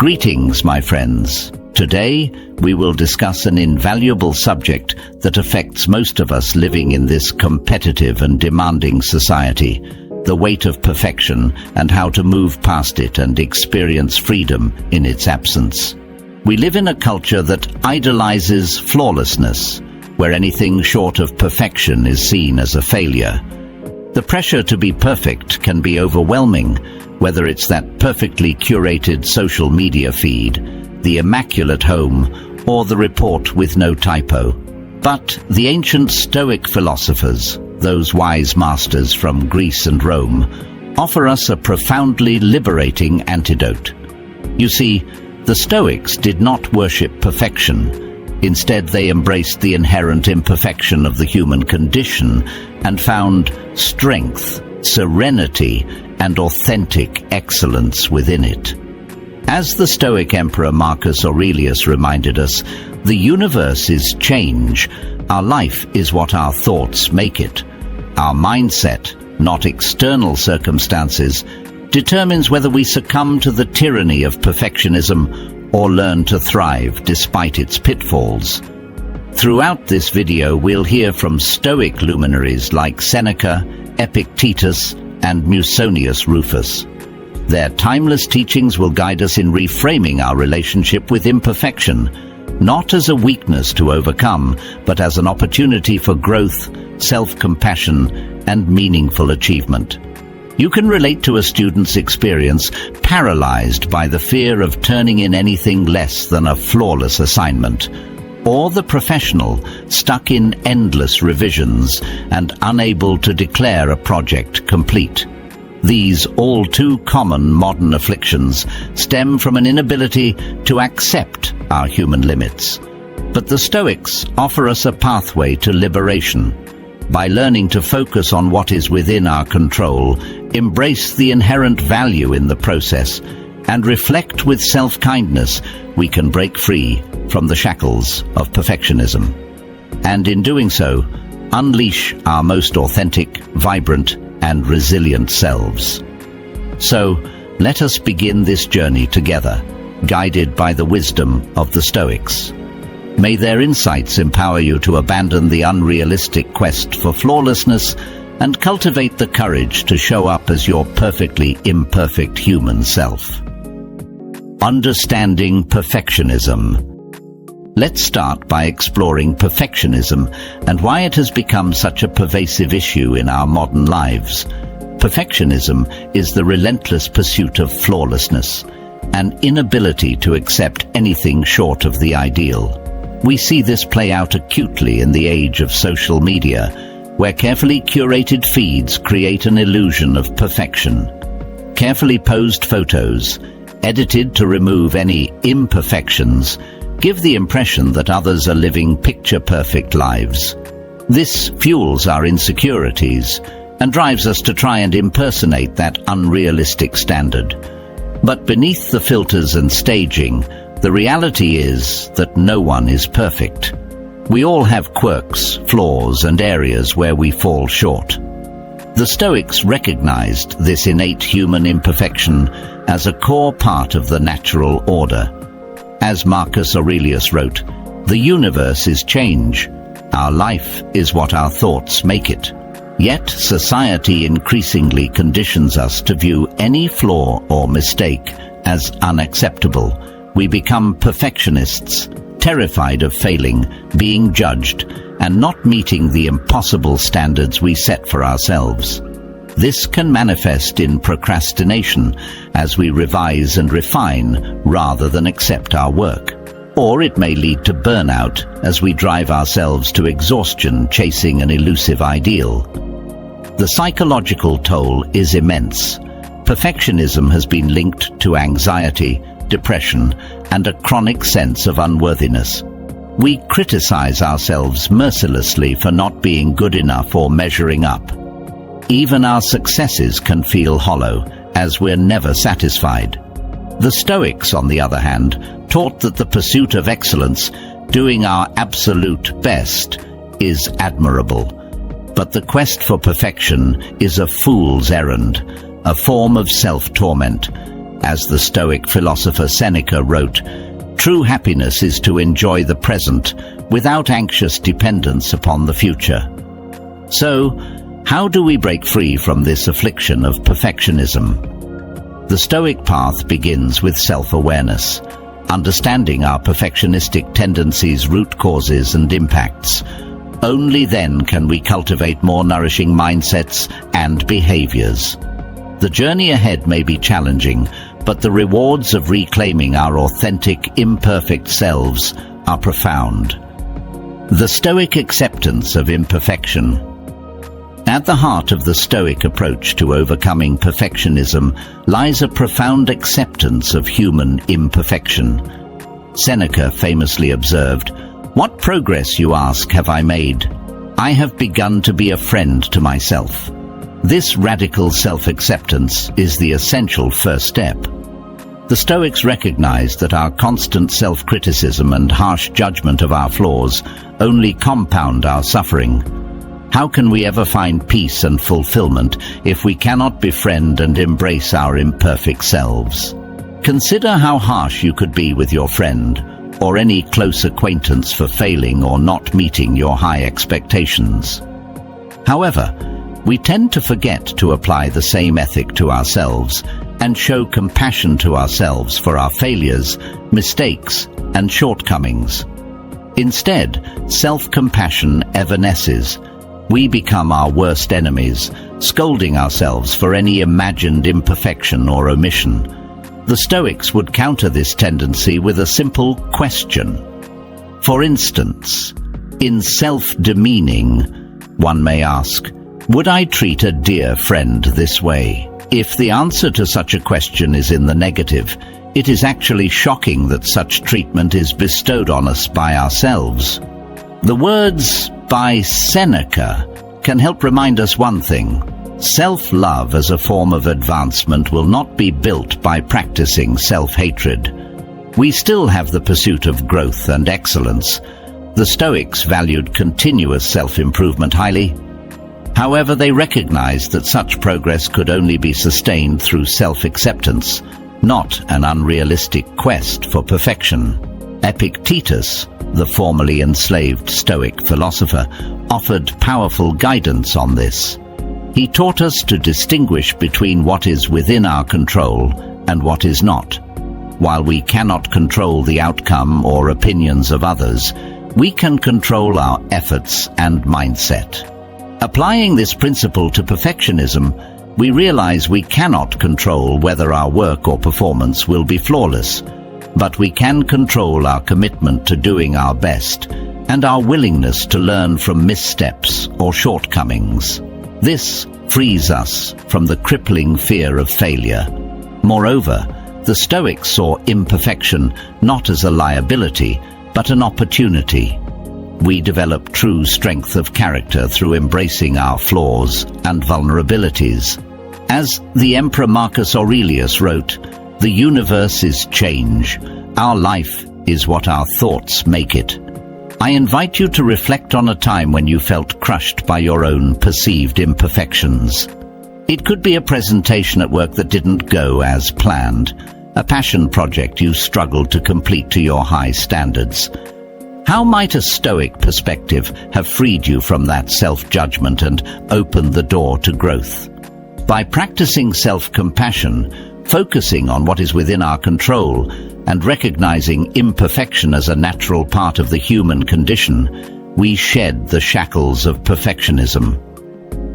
Greetings, my friends. Today, we will discuss an invaluable subject that affects most of us living in this competitive and demanding society: the weight of perfection and how to move past it and experience freedom in its absence. We live in a culture that idolizes flawlessness, where anything short of perfection is seen as a failure. The pressure to be perfect can be overwhelming, whether it's that perfectly curated social media feed, the immaculate home, or the report with no typo. But the ancient Stoic philosophers, those wise masters from Greece and Rome, offer us a profoundly liberating antidote. You see, the Stoics did not worship perfection. Instead, they embraced the inherent imperfection of the human condition and found strength, serenity, and authentic excellence within it. As the Stoic Emperor Marcus Aurelius reminded us, the universe is change. Our life is what our thoughts make it. Our mindset, not external circumstances, determines whether we succumb to the tyranny of perfectionism or learn to thrive despite its pitfalls. Throughout this video, we'll hear from Stoic luminaries like Seneca, Epictetus, and Musonius Rufus. Their timeless teachings will guide us in reframing our relationship with imperfection, not as a weakness to overcome, but as an opportunity for growth, self-compassion, and meaningful achievement. You can relate to a student's experience paralyzed by the fear of turning in anything less than a flawless assignment, or the professional stuck in endless revisions and unable to declare a project complete. These all too common modern afflictions stem from an inability to accept our human limits. But the Stoics offer us a pathway to liberation. By learning to focus on what is within our control, embrace the inherent value in the process, and reflect with self-kindness, we can break free from the shackles of perfectionism. And in doing so, unleash our most authentic, vibrant, and resilient selves. So, let us begin this journey together, guided by the wisdom of the Stoics. May their insights empower you to abandon the unrealistic quest for flawlessness and cultivate the courage to show up as your perfectly imperfect human self. Understanding perfectionism. Let's start by exploring perfectionism and why it has become such a pervasive issue in our modern lives. Perfectionism is the relentless pursuit of flawlessness, an inability to accept anything short of the ideal. We see this play out acutely in the age of social media, where carefully curated feeds create an illusion of perfection. Carefully posed photos, edited to remove any imperfections, give the impression that others are living picture-perfect lives. This fuels our insecurities and drives us to try and impersonate that unrealistic standard. But beneath the filters and staging, the reality is that no one is perfect. We all have quirks, flaws, and areas where we fall short. The Stoics recognized this innate human imperfection as a core part of the natural order. As Marcus Aurelius wrote, "The universe is change. Our life is what our thoughts make it." Yet society increasingly conditions us to view any flaw or mistake as unacceptable. We become perfectionists, terrified of failing, being judged, and not meeting the impossible standards we set for ourselves. This can manifest in procrastination as we revise and refine rather than accept our work. Or it may lead to burnout as we drive ourselves to exhaustion chasing an elusive ideal. The psychological toll is immense. Perfectionism has been linked to anxiety, depression, and a chronic sense of unworthiness. We criticize ourselves mercilessly for not being good enough or measuring up. Even our successes can feel hollow, as we're never satisfied. The Stoics, on the other hand, taught that the pursuit of excellence, doing our absolute best, is admirable. But the quest for perfection is a fool's errand, a form of self-torment. As the Stoic philosopher Seneca wrote, "True happiness is to enjoy the present without anxious dependence upon the future." So, how do we break free from this affliction of perfectionism? The Stoic path begins with self-awareness, understanding our perfectionistic tendencies' root causes and impacts. Only then can we cultivate more nourishing mindsets and behaviors. The journey ahead may be challenging, but the rewards of reclaiming our authentic, imperfect selves are profound. The Stoic acceptance of imperfection. At the heart of the Stoic approach to overcoming perfectionism lies a profound acceptance of human imperfection. Seneca famously observed, "What progress, you ask, have I made? I have begun to be a friend to myself." This radical self-acceptance is the essential first step. The Stoics recognized that our constant self-criticism and harsh judgment of our flaws only compound our suffering. How can we ever find peace and fulfillment if we cannot befriend and embrace our imperfect selves? Consider how harsh you could be with your friend or any close acquaintance for failing or not meeting your high expectations. However, we tend to forget to apply the same ethic to ourselves and show compassion to ourselves for our failures, mistakes, and shortcomings. Instead, self-compassion evanesces. We become our worst enemies, scolding ourselves for any imagined imperfection or omission. The Stoics would counter this tendency with a simple question. For instance, in self-demeaning, one may ask, "Would I treat a dear friend this way?" If the answer to such a question is in the negative, it is actually shocking that such treatment is bestowed on us by ourselves. The words by Seneca can help remind us one thing. Self-love as a form of advancement will not be built by practicing self-hatred. We still have the pursuit of growth and excellence. The Stoics valued continuous self-improvement highly. However, they recognized that such progress could only be sustained through self-acceptance, not an unrealistic quest for perfection. Epictetus, the formerly enslaved Stoic philosopher, offered powerful guidance on this. He taught us to distinguish between what is within our control and what is not. While we cannot control the outcome or opinions of others, we can control our efforts and mindset. Applying this principle to perfectionism, we realize we cannot control whether our work or performance will be flawless, but we can control our commitment to doing our best and our willingness to learn from missteps or shortcomings. This frees us from the crippling fear of failure. Moreover, the Stoics saw imperfection not as a liability, but an opportunity. We develop true strength of character through embracing our flaws and vulnerabilities. As the Emperor Marcus Aurelius wrote, "The universe is change. Our life is what our thoughts make it." I invite you to reflect on a time when you felt crushed by your own perceived imperfections. It could be a presentation at work that didn't go as planned, a passion project you struggled to complete to your high standards. How might a Stoic perspective have freed you from that self-judgment and opened the door to growth? By practicing self-compassion, focusing on what is within our control, and recognizing imperfection as a natural part of the human condition, we shed the shackles of perfectionism.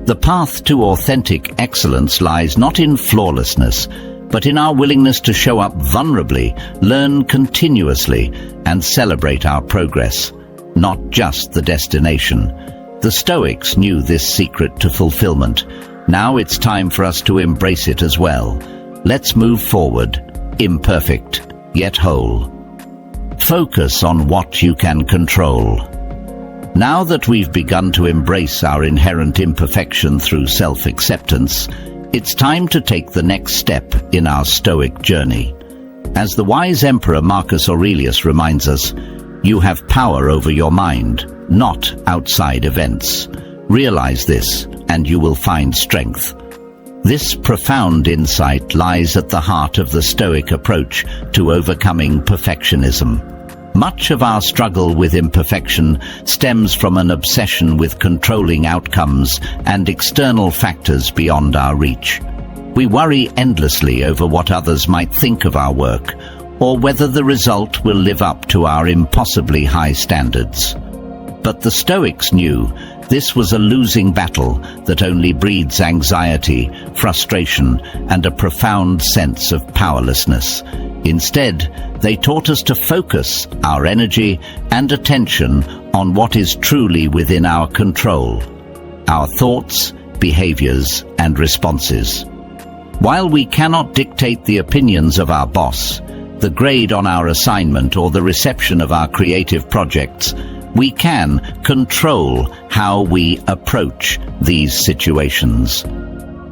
The path to authentic excellence lies not in flawlessness, but in our willingness to show up vulnerably, learn continuously, and celebrate our progress, not just the destination. The Stoics knew this secret to fulfillment. Now it's time for us to embrace it as well. Let's move forward, imperfect, yet whole. Focus on what you can control. Now that we've begun to embrace our inherent imperfection through self-acceptance, it's time to take the next step in our Stoic journey. As the wise Emperor Marcus Aurelius reminds us, you have power over your mind, not outside events. Realize this, and you will find strength. This profound insight lies at the heart of the Stoic approach to overcoming perfectionism. Much of our struggle with imperfection stems from an obsession with controlling outcomes and external factors beyond our reach. We worry endlessly over what others might think of our work, or whether the result will live up to our impossibly high standards. But the Stoics knew this was a losing battle that only breeds anxiety, frustration, and a profound sense of powerlessness. Instead, they taught us to focus our energy and attention on what is truly within our control: our thoughts, behaviors, and responses. While we cannot dictate the opinions of our boss, the grade on our assignment, or the reception of our creative projects, we can control how we approach these situations.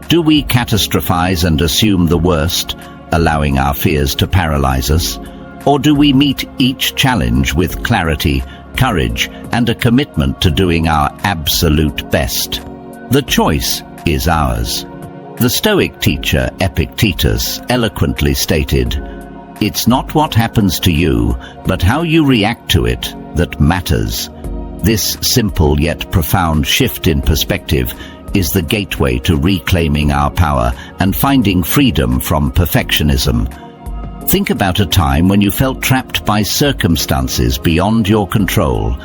Do we catastrophize and assume the worst, allowing our fears to paralyze us? Or do we meet each challenge with clarity, courage, and a commitment to doing our absolute best? The choice is ours. The Stoic teacher Epictetus eloquently stated, "It's not what happens to you, but how you react to it that matters." This simple yet profound shift in perspective is the gateway to reclaiming our power and finding freedom from perfectionism. Think about a time when you felt trapped by circumstances beyond your control,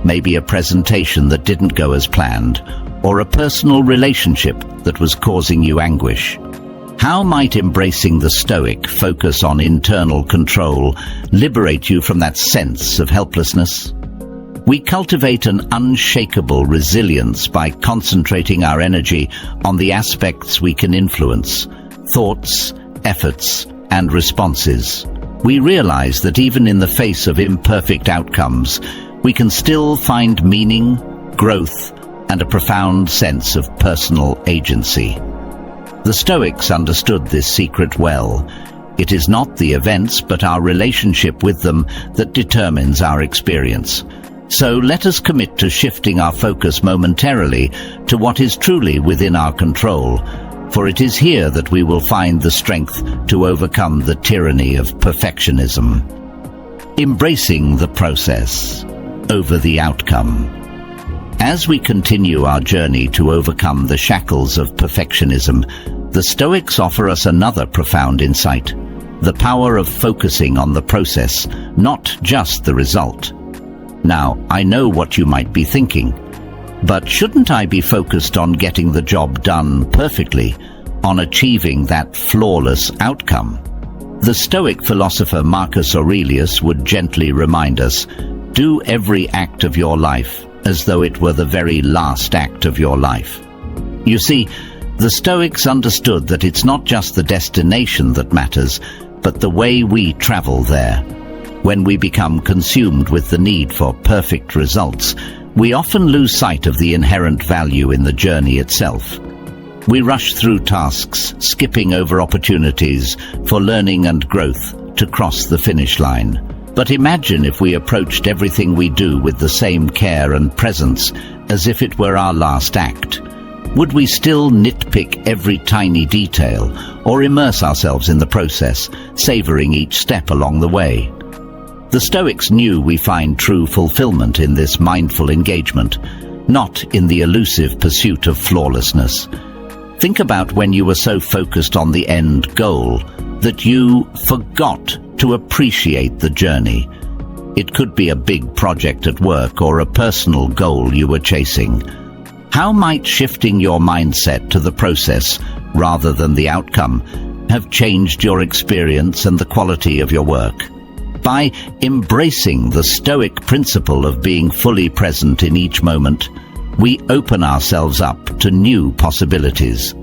maybe a presentation that didn't go as planned, or a personal relationship that was causing you anguish. How might embracing the Stoic focus on internal control liberate you from that sense of helplessness? We cultivate an unshakable resilience by concentrating our energy on the aspects we can influence: thoughts, efforts, and responses. We realize that even in the face of imperfect outcomes, we can still find meaning, growth, and a profound sense of personal agency. The Stoics understood this secret well. It is not the events, but our relationship with them that determines our experience. So let us commit to shifting our focus momentarily to what is truly within our control, for it is here that we will find the strength to overcome the tyranny of perfectionism. Embracing the process over the outcome. As we continue our journey to overcome the shackles of perfectionism, the Stoics offer us another profound insight: the power of focusing on the process, not just the result. Now, I know what you might be thinking, but shouldn't I be focused on getting the job done perfectly, on achieving that flawless outcome? The Stoic philosopher Marcus Aurelius would gently remind us, do every act of your life as though it were the very last act of your life. You see, the Stoics understood that it's not just the destination that matters, but the way we travel there. When we become consumed with the need for perfect results, we often lose sight of the inherent value in the journey itself. We rush through tasks, skipping over opportunities for learning and growth to cross the finish line. But imagine if we approached everything we do with the same care and presence as if it were our last act. Would we still nitpick every tiny detail, or immerse ourselves in the process, savoring each step along the way? The Stoics knew we find true fulfillment in this mindful engagement, not in the elusive pursuit of flawlessness. Think about when you were so focused on the end goal that you forgot to appreciate the journey. It could be a big project at work or a personal goal you were chasing. How might shifting your mindset to the process rather than the outcome have changed your experience and the quality of your work? By embracing the Stoic principle of being fully present in each moment, we open ourselves up to new possibilities.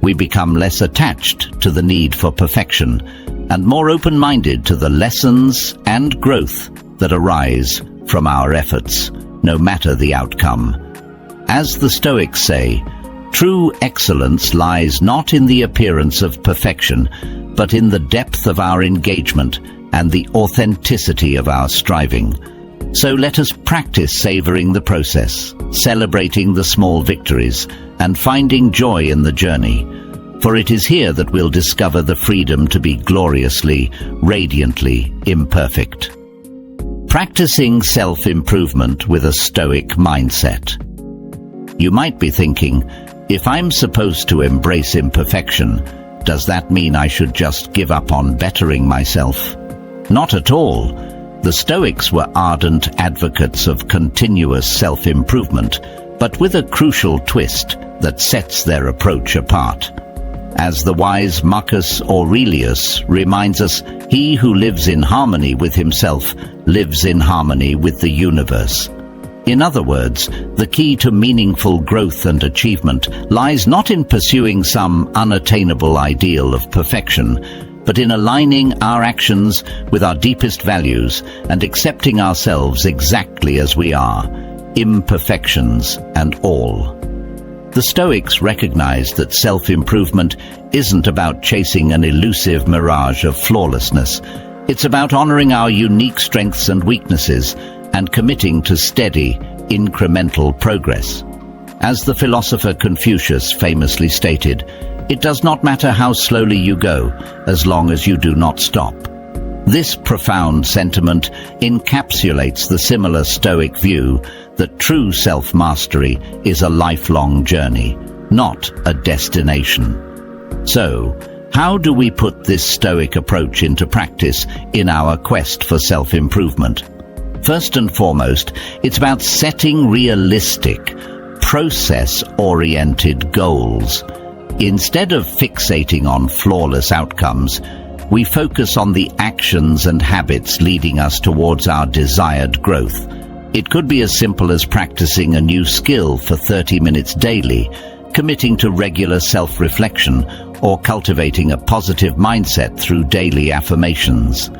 We become less attached to the need for perfection and more open-minded to the lessons and growth that arise from our efforts, no matter the outcome. As the Stoics say, true excellence lies not in the appearance of perfection, but in the depth of our engagement and the authenticity of our striving. So let us practice savoring the process, celebrating the small victories, and finding joy in the journey. For it is here that we'll discover the freedom to be gloriously, radiantly imperfect. Practicing self-improvement with a Stoic mindset. You might be thinking, if I'm supposed to embrace imperfection, does that mean I should just give up on bettering myself? Not at all. The Stoics were ardent advocates of continuous self-improvement, but with a crucial twist that sets their approach apart. As the wise Marcus Aurelius reminds us, he who lives in harmony with himself lives in harmony with the universe. In other words, the key to meaningful growth and achievement lies not in pursuing some unattainable ideal of perfection, but in aligning our actions with our deepest values and accepting ourselves exactly as we are, imperfections and all. The Stoics recognized that self-improvement isn't about chasing an elusive mirage of flawlessness. It's about honoring our unique strengths and weaknesses and committing to steady, incremental progress. As the philosopher Confucius famously stated, "It does not matter how slowly you go, as long as you do not stop." This profound sentiment encapsulates the similar Stoic view that true self-mastery is a lifelong journey, not a destination. So, how do we put this Stoic approach into practice in our quest for self-improvement? First and foremost, it's about setting realistic, process-oriented goals. Instead of fixating on flawless outcomes, we focus on the actions and habits leading us towards our desired growth. It could be as simple as practicing a new skill for 30 minutes daily, committing to regular self-reflection, or cultivating a positive mindset through daily affirmations.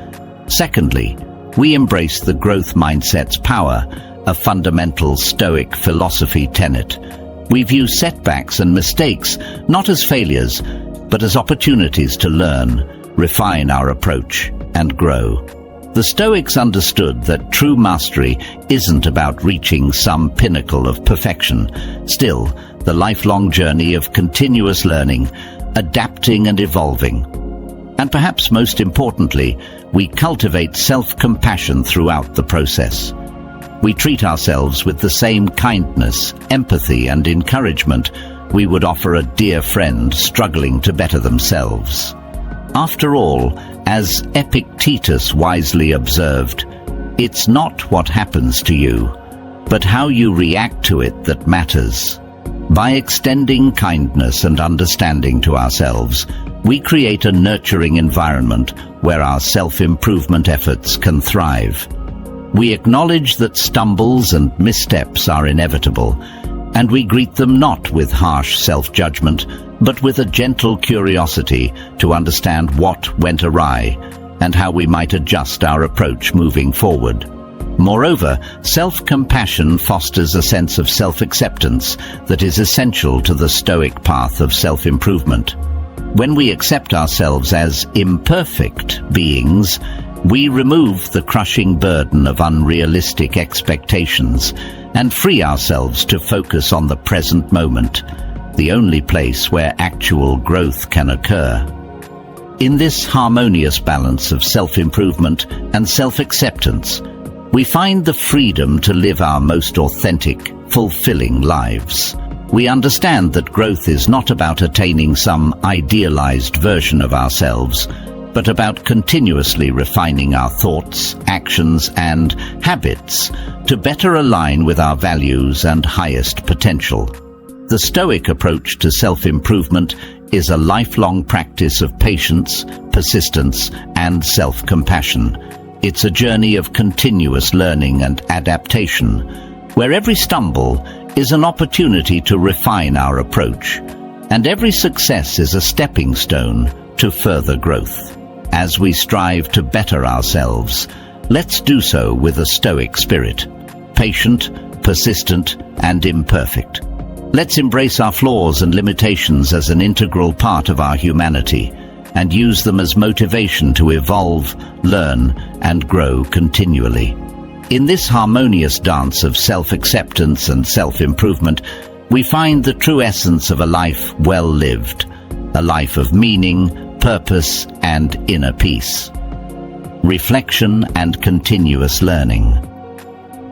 Secondly, we embrace the growth mindset's power, a fundamental Stoic philosophy tenet. We view setbacks and mistakes not as failures, but as opportunities to learn, refine our approach, and grow. The Stoics understood that true mastery isn't about reaching some pinnacle of perfection. Still, the lifelong journey of continuous learning, adapting and evolving. And perhaps most importantly, we cultivate self-compassion throughout the process. We treat ourselves with the same kindness, empathy, and encouragement we would offer a dear friend struggling to better themselves. After all, as Epictetus wisely observed, it's not what happens to you, but how you react to it that matters. By extending kindness and understanding to ourselves, we create a nurturing environment where our self-improvement efforts can thrive. We acknowledge that stumbles and missteps are inevitable, and we greet them not with harsh self-judgment, but with a gentle curiosity to understand what went awry and how we might adjust our approach moving forward. Moreover, self-compassion fosters a sense of self-acceptance that is essential to the Stoic path of self-improvement. When we accept ourselves as imperfect beings, we remove the crushing burden of unrealistic expectations and free ourselves to focus on the present moment, the only place where actual growth can occur. In this harmonious balance of self-improvement and self-acceptance, we find the freedom to live our most authentic, fulfilling lives. We understand that growth is not about attaining some idealized version of ourselves, but about continuously refining our thoughts, actions, and habits to better align with our values and highest potential. The Stoic approach to self-improvement is a lifelong practice of patience, persistence, and self-compassion. It's a journey of continuous learning and adaptation, where every stumble is an opportunity to refine our approach, and every success is a stepping stone to further growth. As we strive to better ourselves, let's do so with a Stoic spirit, patient, persistent, and imperfect. Let's embrace our flaws and limitations as an integral part of our humanity, and use them as motivation to evolve, learn, and grow continually. In this harmonious dance of self-acceptance and self-improvement, we find the true essence of a life well lived, a life of meaning, purpose, and inner peace. Reflection and continuous learning.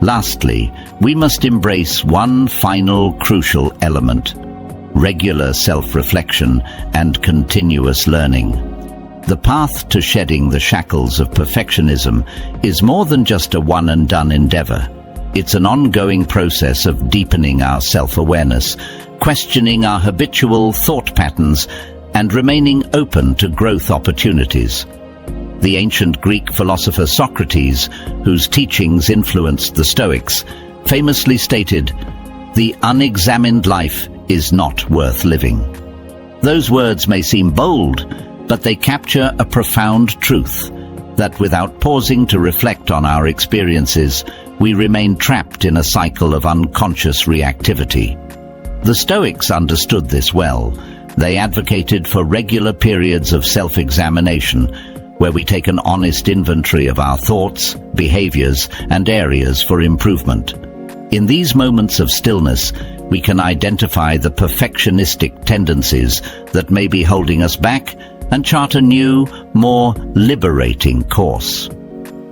Lastly, we must embrace one final crucial element: regular self-reflection and continuous learning. The path to shedding the shackles of perfectionism is more than just a one-and-done endeavor. It's an ongoing process of deepening our self-awareness, questioning our habitual thought patterns, and remaining open to growth opportunities. The ancient Greek philosopher Socrates, whose teachings influenced the Stoics, famously stated, "The unexamined life is not worth living." Those words may seem bold, but they capture a profound truth, that without pausing to reflect on our experiences, we remain trapped in a cycle of unconscious reactivity. The Stoics understood this well. They advocated for regular periods of self-examination, where we take an honest inventory of our thoughts, behaviors, and areas for improvement. In these moments of stillness, we can identify the perfectionistic tendencies that may be holding us back and chart a new, more liberating course.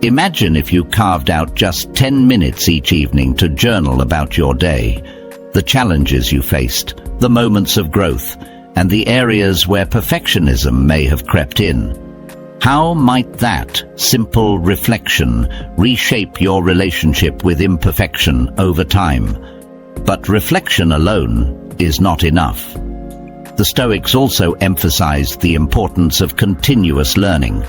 Imagine if you carved out just 10 minutes each evening to journal about your day, the challenges you faced, the moments of growth, and the areas where perfectionism may have crept in. How might that simple reflection reshape your relationship with imperfection over time? But reflection alone is not enough. The Stoics also emphasized the importance of continuous learning,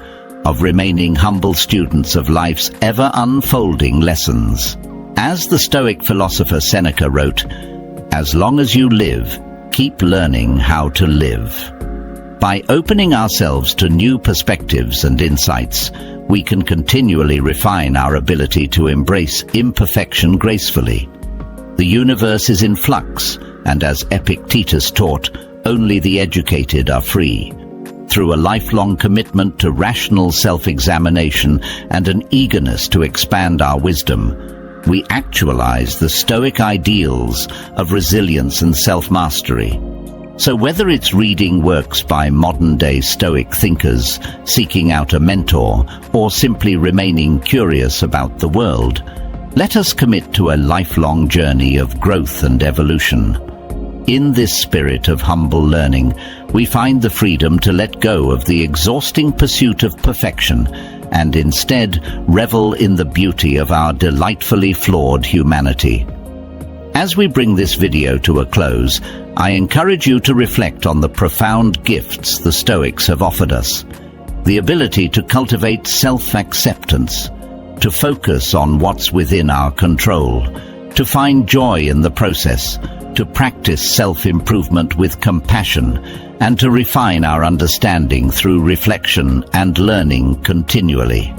of remaining humble students of life's ever-unfolding lessons. As the Stoic philosopher Seneca wrote, "As long as you live, keep learning how to live." By opening ourselves to new perspectives and insights, we can continually refine our ability to embrace imperfection gracefully. The universe is in flux, and as Epictetus taught, only the educated are free. Through a lifelong commitment to rational self-examination and an eagerness to expand our wisdom, we actualize the Stoic ideals of resilience and self-mastery. So whether it's reading works by modern-day Stoic thinkers, seeking out a mentor, or simply remaining curious about the world, let us commit to a lifelong journey of growth and evolution. In this spirit of humble learning, we find the freedom to let go of the exhausting pursuit of perfection and instead revel in the beauty of our delightfully flawed humanity. As we bring this video to a close, I encourage you to reflect on the profound gifts the Stoics have offered us. The ability to cultivate self-acceptance, to focus on what's within our control, to find joy in the process, to practice self-improvement with compassion, and to refine our understanding through reflection and learning continually.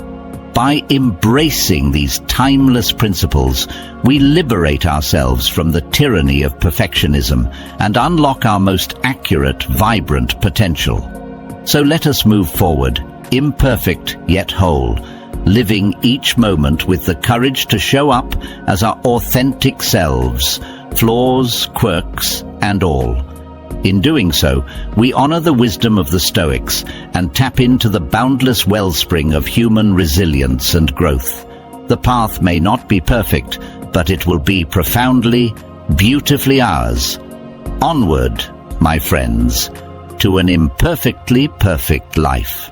By embracing these timeless principles, we liberate ourselves from the tyranny of perfectionism and unlock our most accurate, vibrant potential. So let us move forward, imperfect yet whole, living each moment with the courage to show up as our authentic selves, flaws, quirks, and all. In doing so, we honor the wisdom of the Stoics and tap into the boundless wellspring of human resilience and growth. The path may not be perfect, but it will be profoundly, beautifully ours. Onward, my friends, to an imperfectly perfect life.